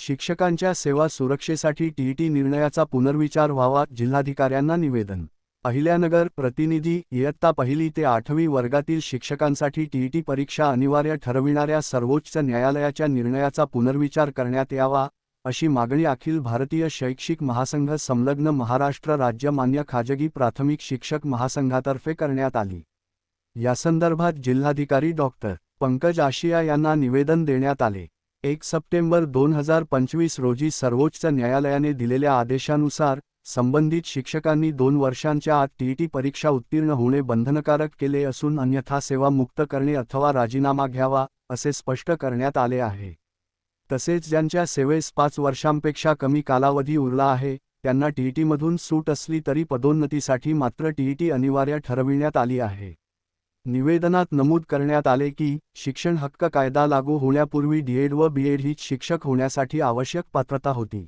शिक्षकांच्या सेवा सुरक्षेसाठी टीईटी निर्णयाचा पुनर्विचार व्हावा, जिल्हाधिकाऱ्यांना निवेदन. अहिल्यानगर प्रतिनिधी. इयत्ता 1ली ते 8वी वर्गातील शिक्षकांसाठी टीईटी परीक्षा अनिवार्य ठरविणाऱ्या सर्वोच्च न्यायालयाच्या निर्णयाचा पुनर्विचार करण्यात यावा, अशी मागणी अखिल भारतीय शैक्षिक महासंघ संलग्न महाराष्ट्र राज्य मान्य खाजगी प्राथमिक शिक्षक महासंघातर्फे करण्यात आली. यासंदर्भात जिल्हाधिकारी डॉ. पंकज आशिया यांना निवेदन देण्यात आले. 1 सप्टेंबर 2025 रोजी सर्वोच्च न्यायालयाने दिलेल्या आदेशानुसार संबंधित शिक्षकांनी 2 वर्षांच्या आत टीईटी परीक्षा उत्तीर्ण होणे बंधनकारक केले असून अन्यथा सेवा मुक्त करणे अथवा राजीनामा घ्यावा, असे स्पष्ट करण्यात आले आहे. तसेच ज्यांच्या सेवेस 5 वर्षांपेक्षा कमी कालावधी उरला आहे, त्यांना टीईटीमधून सूट असली तरी पदोन्नतीसाठी मात्र टीईटी अनिवार्य ठरविण्यात आली आहे. निवेदनात नमूद करण्यात आले की, शिक्षण हक्क कायदा लागू होण्यापूर्वी डीएड व बीएड हीच शिक्षक होण्यासाठी आवश्यक पात्रता होती.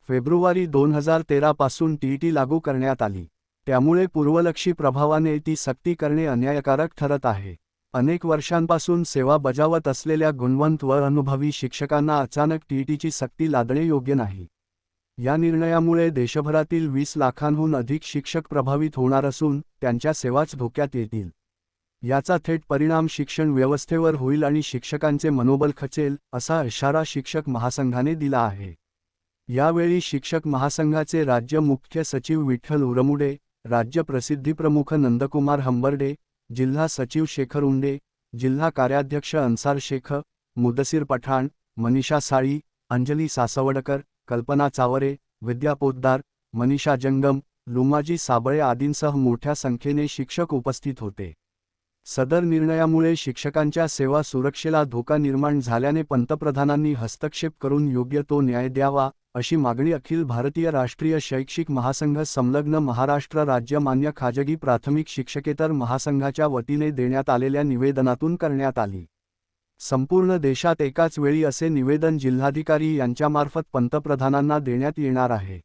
फेब्रुवारी 2013 पासून टीईटी लागू करण्यात आली. त्यामुळे पूर्वलक्षी प्रभावाने ती सक्ती करणे अन्यायकारक ठरत आहे. अनेक वर्षांपासून सेवा बजावत असलेल्या गुणवंत व अनुभवी शिक्षकांना अचानक टीईटीची सक्ती लादणे योग्य नाही. या निर्णयामुळे देशभरातील 20 लाखांहून अधिक शिक्षक प्रभावित होणार असून त्यांच्या सेवाच धोक्यात येतील. याचा थेट परिणाम शिक्षण व्यवस्थेवर होईल आणि शिक्षकांचे मनोबल खचेल, असा इशारा शिक्षक महासंघाने दिला आहे. यावेळी शिक्षक महासंघाचे राज्य मुख्य सचिव विठ्ठल उरमुडे, राज्य प्रसिद्धीप्रमुख नंदकुमार हंबर्डे, जिल्हा सचिव शेखर उंडे, जिल्हा कार्याध्यक्ष अन्सार शेख, मुदसीर पठाण, मनीषा साळी, अंजली सासवडकर, कल्पना चावरे, विद्या पोद्दार, मनीषा जंगम, लुमाजी साबळे आदींसह मोठ्या संख्येने शिक्षक उपस्थित होते. सदर निर्णयामुळे शिक्षकांच्या सेवा सुरक्षेला धोका निर्माण झाल्याने पंतप्रधानांनी हस्तक्षेप करून योग्य तो न्याय द्यावा, अशी मागणी अखिल भारतीय राष्ट्रीय शैक्षिक महासंघ संलग्न महाराष्ट्र राज्य मान्य खाजगी प्राथमिक शिक्षकेतर महासंघाच्या वतीने देण्यात आलेल्या निवेदनातून करण्यात आली. संपूर्ण देशात एकाच वेळी असे निवेदन जिल्हाधिकारी यांच्यामार्फत पंतप्रधानांना देण्यात येणार आहे.